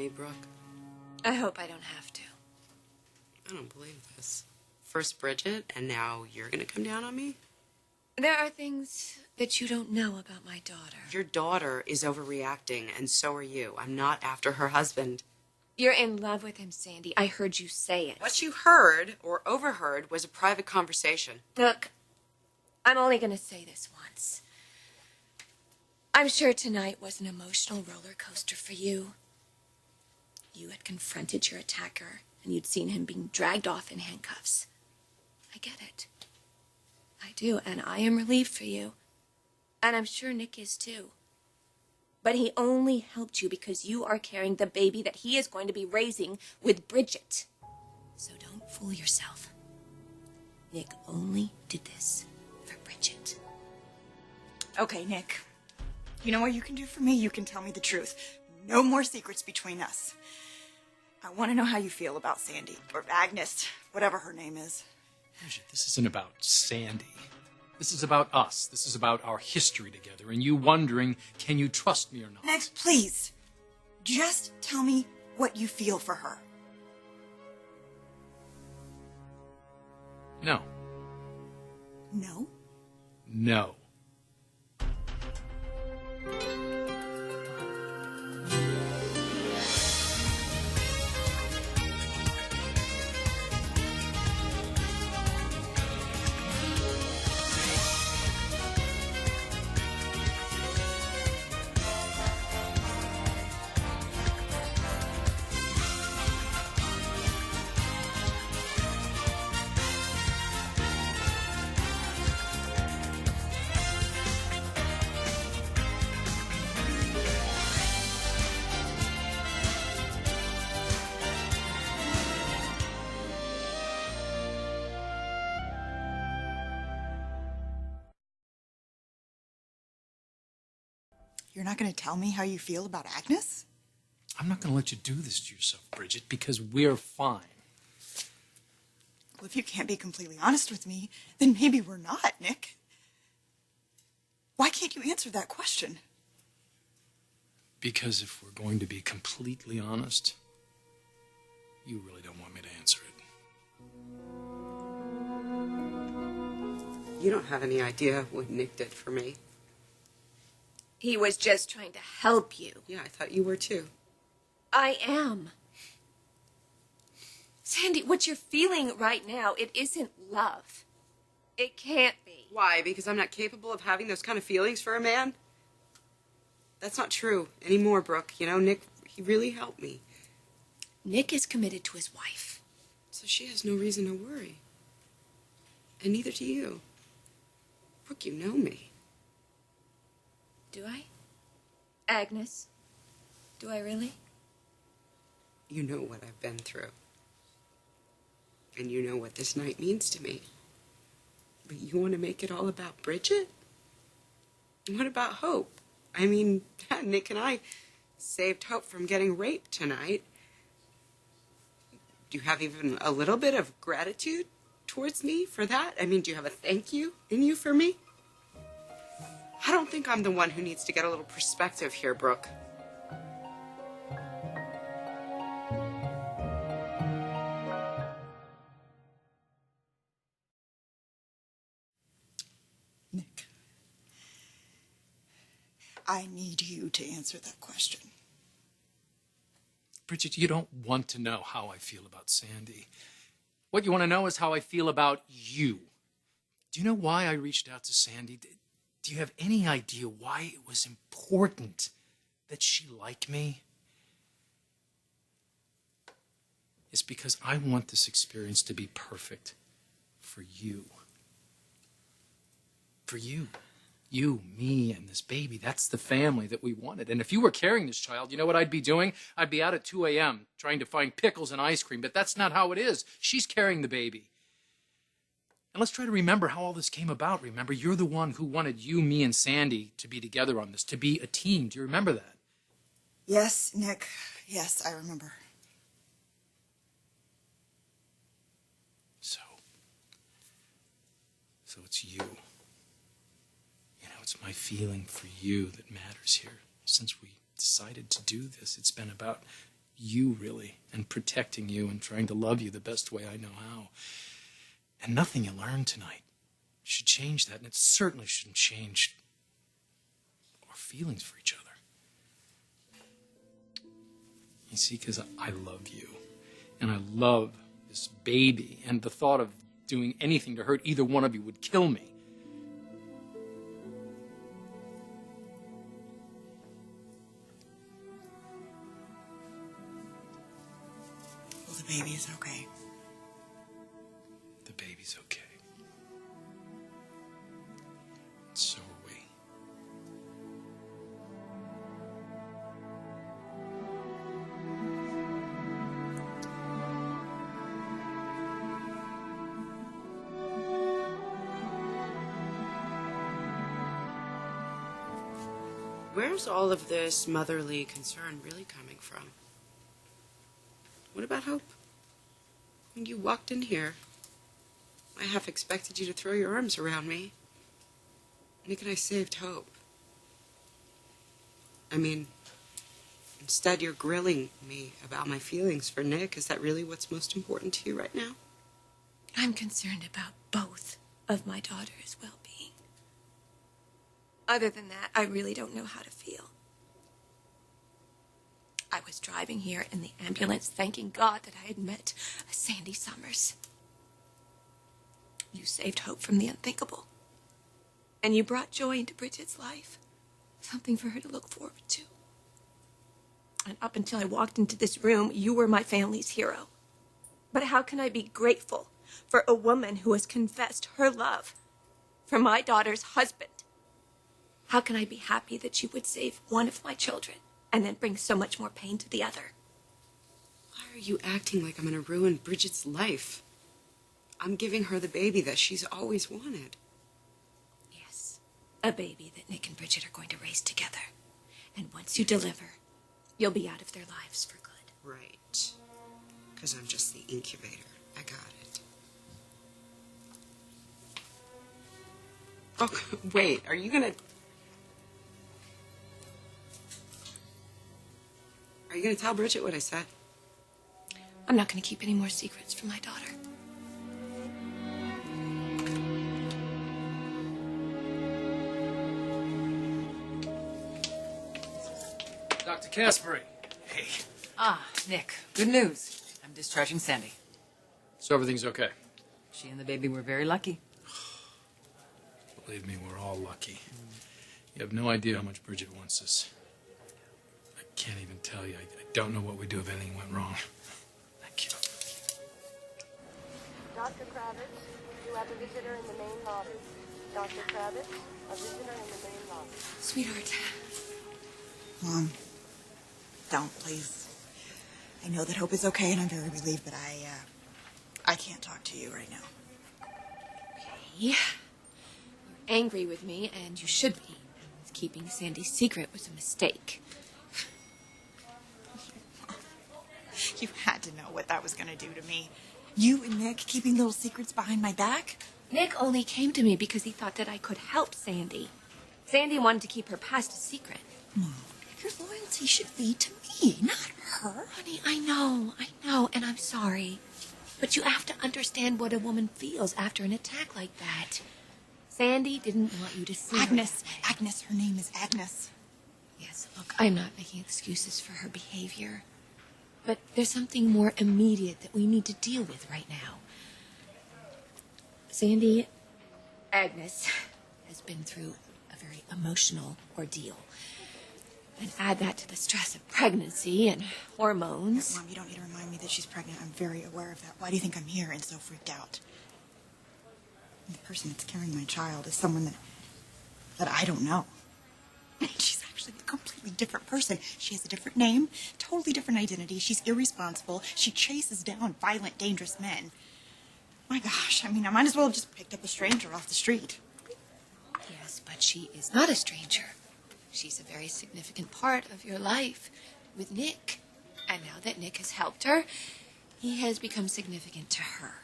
me, Brooke? I hope I don't have to. I don't believe this. First Bridget, and now you're gonna come down on me? There are things that you don't know about my daughter. Your daughter is overreacting, and so are you. I'm not after her husband. You're in love with him, Sandy. I heard you say it. What you heard, or overheard, was a private conversation. Look, I'm only going to say this once. I'm sure tonight was an emotional roller coaster for you. You had confronted your attacker, and you'd seen him being dragged off in handcuffs. I get it. I do, and I am relieved for you. And I'm sure Nick is too. But he only helped you because you are carrying the baby that he is going to be raising with Bridget. So don't fool yourself. Nick only did this for Bridget. Okay, Nick. You know what you can do for me? You can tell me the truth. No more secrets between us. I want to know how you feel about Sandy, or Agnes, whatever her name is. Bridget, this isn't about Sandy. This is about us. This is about our history together, and you wondering, can you trust me or not? Next, please. Just tell me what you feel for her. No. No? No. You're not going to tell me how you feel about Agnes? I'm not going to let you do this to yourself, Bridget, because we're fine. Well, if you can't be completely honest with me, then maybe we're not, Nick. Why can't you answer that question? Because if we're going to be completely honest, you really don't want me to answer it. You don't have any idea what Nick did for me. He was just trying to help you. Yeah, I thought you were too. I am. Sandy, what you're feeling right now, it isn't love. It can't be. Why? Because I'm not capable of having those kind of feelings for a man? That's not true anymore, Brooke. You know, Nick, he really helped me. Nick is committed to his wife. So she has no reason to worry. And neither do you. Brooke, you know me. Do I? Agnes? Do I really? You know what I've been through. And you know what this night means to me. But you want to make it all about Bridget? What about Hope? I mean, Nick and I saved Hope from getting raped tonight. Do you have even a little bit of gratitude towards me for that? I mean, do you have a thank you in you for me? I don't think I'm the one who needs to get a little perspective here, Brooke. Nick, I need you to answer that question. Bridget, you don't want to know how I feel about Sandy. What you want to know is how I feel about you. Do you know why I reached out to Sandy? Do you have any idea why it was important that she like me? It's because I want this experience to be perfect for you. For you. You, me, and this baby. That's the family that we wanted. And if you were carrying this child, you know what I'd be doing? I'd be out at 2 a.m. trying to find pickles and ice cream. But that's not how it is. She's carrying the baby. And let's try to remember how all this came about. Remember, you're the one who wanted you, me, and Sandy to be together on this, to be a team. Do you remember that? Yes, Nick. Yes, I remember. So it's you. You know, it's my feeling for you that matters here. Since we decided to do this, it's been about you, really, and protecting you and trying to love you the best way I know how. And nothing you learned tonight should change that, and it certainly shouldn't change our feelings for each other. You see, because I love you, and I love this baby, and the thought of doing anything to hurt either one of you would kill me. Well, the baby is okay. The baby's okay. So are we. Where's all of this motherly concern really coming from? What about Hope? When you walked in here, I half expected you to throw your arms around me. Nick and I saved Hope. I mean, instead you're grilling me about my feelings for Nick. Is that really what's most important to you right now? I'm concerned about both of my daughter's well-being. Other than that, I really don't know how to feel. I was driving here in the ambulance, thanking God that I had met Sandy Summers. You saved Hope from the unthinkable. And you brought joy into Bridget's life. Something for her to look forward to. And up until I walked into this room, you were my family's hero. But how can I be grateful for a woman who has confessed her love for my daughter's husband? How can I be happy that you would save one of my children and then bring so much more pain to the other? Why are you acting like I'm going to ruin Bridget's life? I'm giving her the baby that she's always wanted. Yes, a baby that Nick and Bridget are going to raise together. And once you deliver, you'll be out of their lives for good. Right. Because I'm just the incubator. I got it. Oh, wait. Are you going to tell Bridget what I said? I'm not going to keep any more secrets from my daughter. Dr. Caspery. Hey. Ah, Nick. Good news. I'm discharging Sandy. So everything's okay? She and the baby were very lucky. Believe me, we're all lucky. You have no idea how much Bridget wants us. I can't even tell you. I don't know what we'd do if anything went wrong. Thank you. Dr. Kravitz, you have a visitor in the main lobby. Dr. Kravitz, a visitor in the main lobby. Sweetheart. Mom, don't, please. I know that Hope is okay, and I'm very relieved, but I can't talk to you right now. Okay. You're angry with me, and you should be. Keeping Sandy's secret was a mistake. You had to know what that was going to do to me. You and Nick keeping little secrets behind my back? Nick only came to me because he thought that I could help Sandy. Sandy wanted to keep her past a secret. Mom, your loyalty should be to me, not her. Honey, I know, and I'm sorry. But you have to understand what a woman feels after an attack like that. Sandy didn't want you to see Agnes. her. Agnes, her name is Agnes. Yes, look, I'm not making excuses for her behavior. But there's something more immediate that we need to deal with right now. Sandy, Agnes, has been through a very emotional ordeal. And add that to the stress of pregnancy and hormones. Mom, you don't need to remind me that she's pregnant. I'm very aware of that. Why do you think I'm here and so freaked out? And the person that's carrying my child is someone that I don't know. She's actually a completely different person. She has a different name, totally different identity. She's irresponsible. She chases down violent, dangerous men. My gosh, I mean, I might as well have just picked up a stranger off the street. Yes, but she is not a stranger. She's a very significant part of your life with Nick. And now that Nick has helped her, he has become significant to her.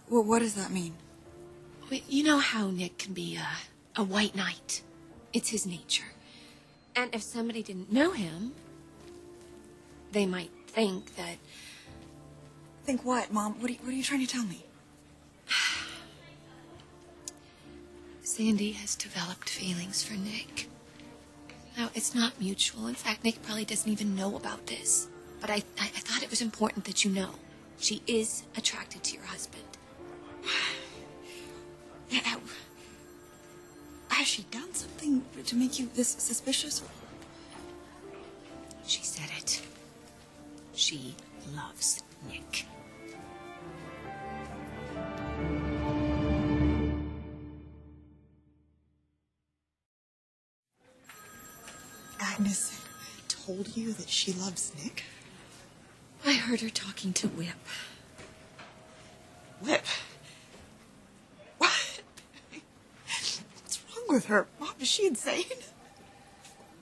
What does that mean? Well, you know how Nick can be a white knight. It's his nature. And if somebody didn't know him, they might think that... Think what, Mom? What are you trying to tell me? Sandy has developed feelings for Nick. Now, it's not mutual. In fact, Nick probably doesn't even know about this. But I thought it was important that you know. She is attracted to your husband. Yeah, has she done something to make you this suspicious? She said it. She loves Nick. Agnes told you that she loves Nick? I heard her talking to Whip. Whip? What? What's wrong with her? Mom, is she insane?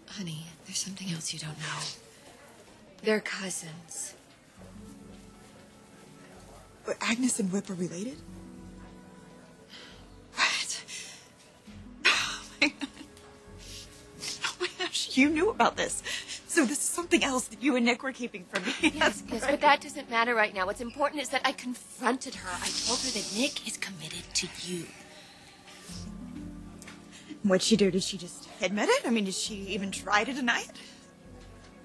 Honey, there's something else you don't know. They're cousins. But Agnes and Whip are related? What? Oh my God. Oh my gosh, you knew about this. So this is something else that you and Nick were keeping from me. Yes, but that doesn't matter right now. What's important is that I confronted her. I told her that Nick is committed to you. What'd she do? Did she just admit it? I mean, did she even try to deny it?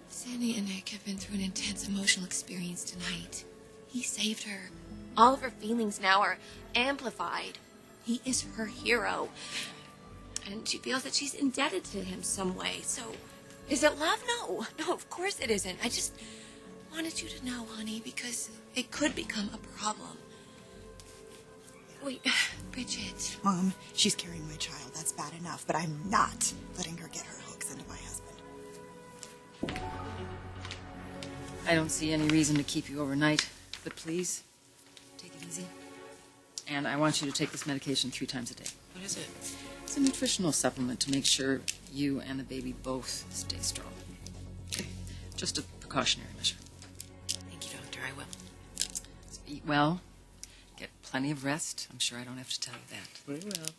Sandy and Nick have been through an intense emotional experience tonight. He saved her. All of her feelings now are amplified. He is her hero. And she feels that she's indebted to him some way. So, is it love? No. No, of course it isn't. I just wanted you to know, honey, because it could become a problem. Wait, Bridget. Mom, she's carrying my child. That's bad enough. But I'm not letting her get her hooks into my husband. I don't see any reason to keep you overnight, but please, take it easy. And I want you to take this medication 3 times a day. What is it? It's a nutritional supplement to make sure you and the baby both stay strong. Just a precautionary measure. Thank you, Doctor. I will. So eat well, get plenty of rest. I'm sure I don't have to tell you that. We will.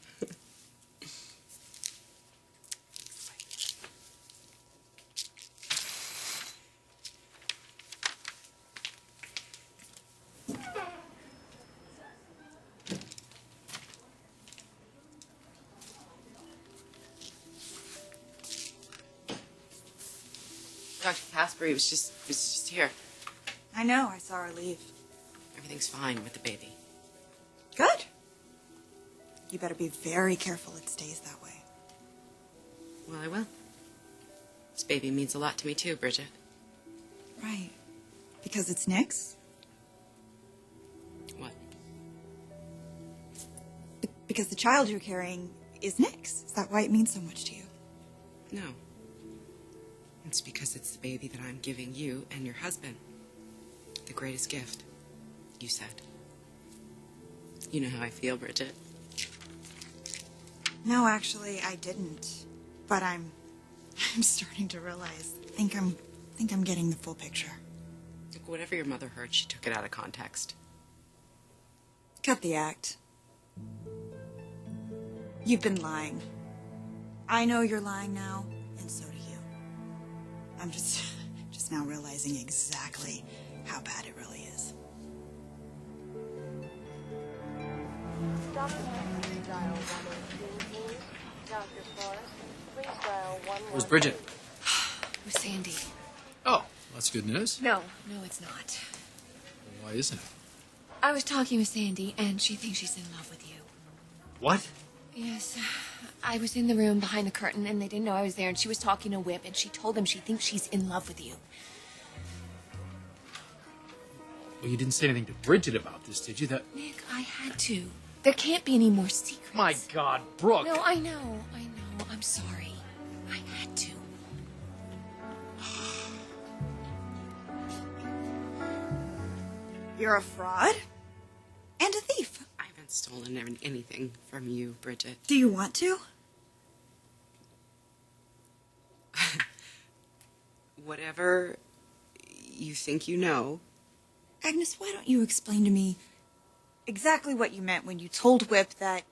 Dr. Casper, he was just here. I know. I saw her leave. Everything's fine with the baby. Good. You better be very careful it stays that way. Well, I will. This baby means a lot to me too, Bridget. Right. Because it's Nick's? What? Because the child you're carrying is Nick's. Is that why it means so much to you? No. It's because it's the baby that I'm giving you and your husband. The greatest gift, you said. You know how I feel, Bridget. No, actually, I didn't. But I'm starting to realize. Think I'm getting the full picture. Look, whatever your mother heard, she took it out of context. Cut the act. You've been lying. I know you're lying now, and so do you. I'm just now realizing exactly how bad it really is. Dr. Forrest, dial 118, please. Dr. Forrest, please dial 118. Where's Bridget? It was Sandy. Oh, that's good news. No, it's not. Why isn't it? I was talking with Sandy, and she thinks she's in love with you. What? Yes. I was in the room behind the curtain, and they didn't know I was there, and she was talking to Whip, and she told them she thinks she's in love with you. Well, you didn't say anything to Bridget about this, did you? Nick, I had to. There can't be any more secrets. My God, Brooke! No, I know. I'm sorry. I had to. You're a fraud and a thief. I haven't stolen anything from you, Bridget. Do you want to? Whatever you think you know. Agnes, why don't you explain to me exactly what you meant when you told Whip that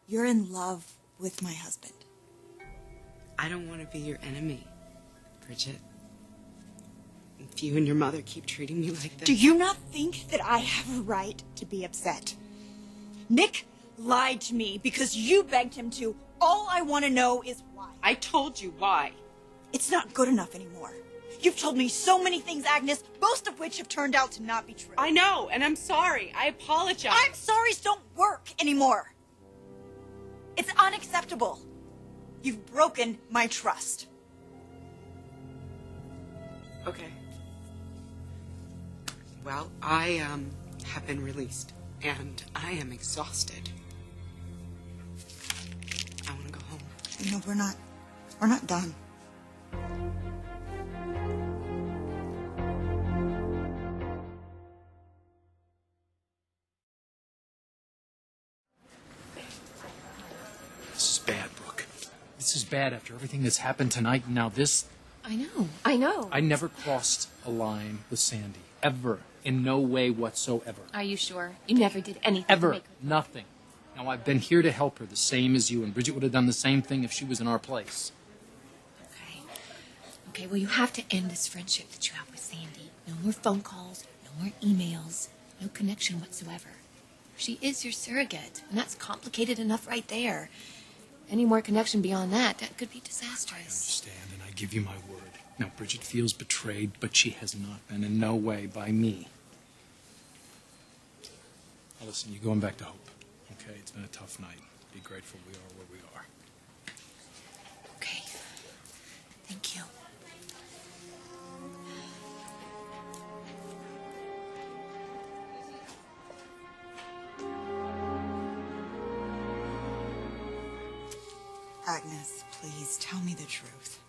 you're in love with my husband? I don't want to be your enemy. Bridget. If you and your mother keep treating me like this... Do you not think that I have a right to be upset? Nick lied to me because you begged him to. All I want to know is why. I told you why. It's not good enough anymore. You've told me so many things, Agnes, most of which have turned out to not be true. I know, and I'm sorry. I apologize. I'm sorry's don't work anymore. It's unacceptable. You've broken my trust. Okay. Well, I have been released, and I am exhausted. I want to go home. You know, we're not done. This is bad, Brooke. This is bad after everything that's happened tonight, and now this. I know. I never crossed a line with Sandy. Ever. In no way whatsoever. Are you sure? You never did anything Ever. to make her... Nothing. Now, I've been here to help her the same as you, and Bridget would have done the same thing if she was in our place. Okay, well, you have to end this friendship that you have with Sandy. No more phone calls, no more emails, no connection whatsoever. She is your surrogate, and that's complicated enough right there. Any more connection beyond that could be disastrous. I understand, and I give you my word. Now, Bridget feels betrayed, but she has not been in no way by me. Now, listen, you're going back to Hope. Okay, it's been a tough night. Be grateful we are where we are. Okay. Thank you. Agnes, please tell me the truth.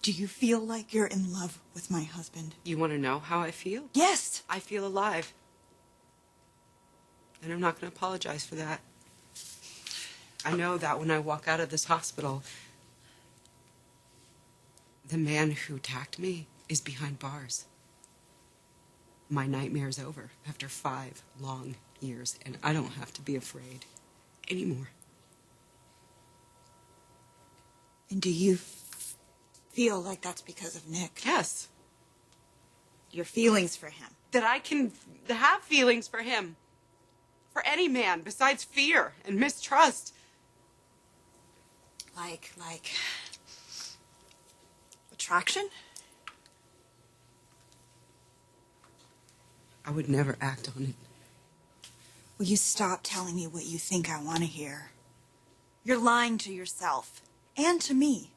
Do you feel like you're in love with my husband? You want to know how I feel? Yes. I feel alive. And I'm not going to apologize for that. I know that when I walk out of this hospital, the man who attacked me is behind bars. My nightmare's over after 5 long years, and I don't have to be afraid anymore. And do you feel like that's because of Nick? Yes. Your feelings for him? That I can have feelings for him. For any man besides fear and mistrust. Like attraction? I would never act on it. Will you stop telling me what you think I want to hear? You're lying to yourself and to me.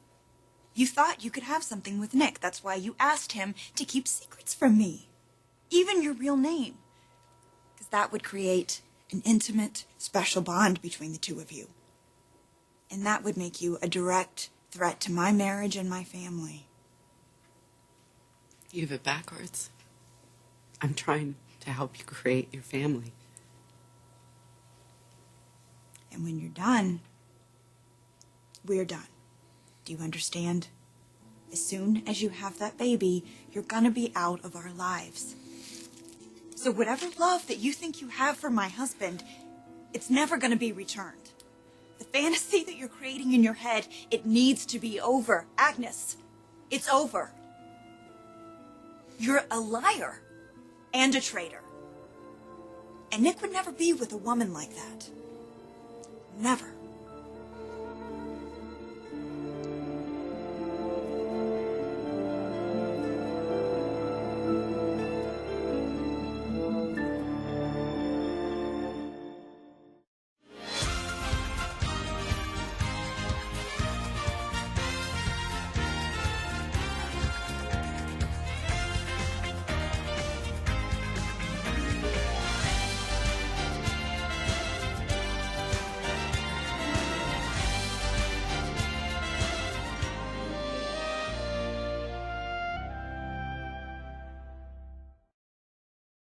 You thought you could have something with Nick. That's why you asked him to keep secrets from me. Even your real name. Because that would create an intimate, special bond between the two of you. And that would make you a direct threat to my marriage and my family. You have it backwards. I'm trying to help you create your family. And when you're done, we're done. Do you understand? As soon as you have that baby, you're gonna be out of our lives. So whatever love that you think you have for my husband, it's never gonna be returned. The fantasy that you're creating in your head, it needs to be over. Agnes, it's over. You're a liar and a traitor. And Nick would never be with a woman like that. Never.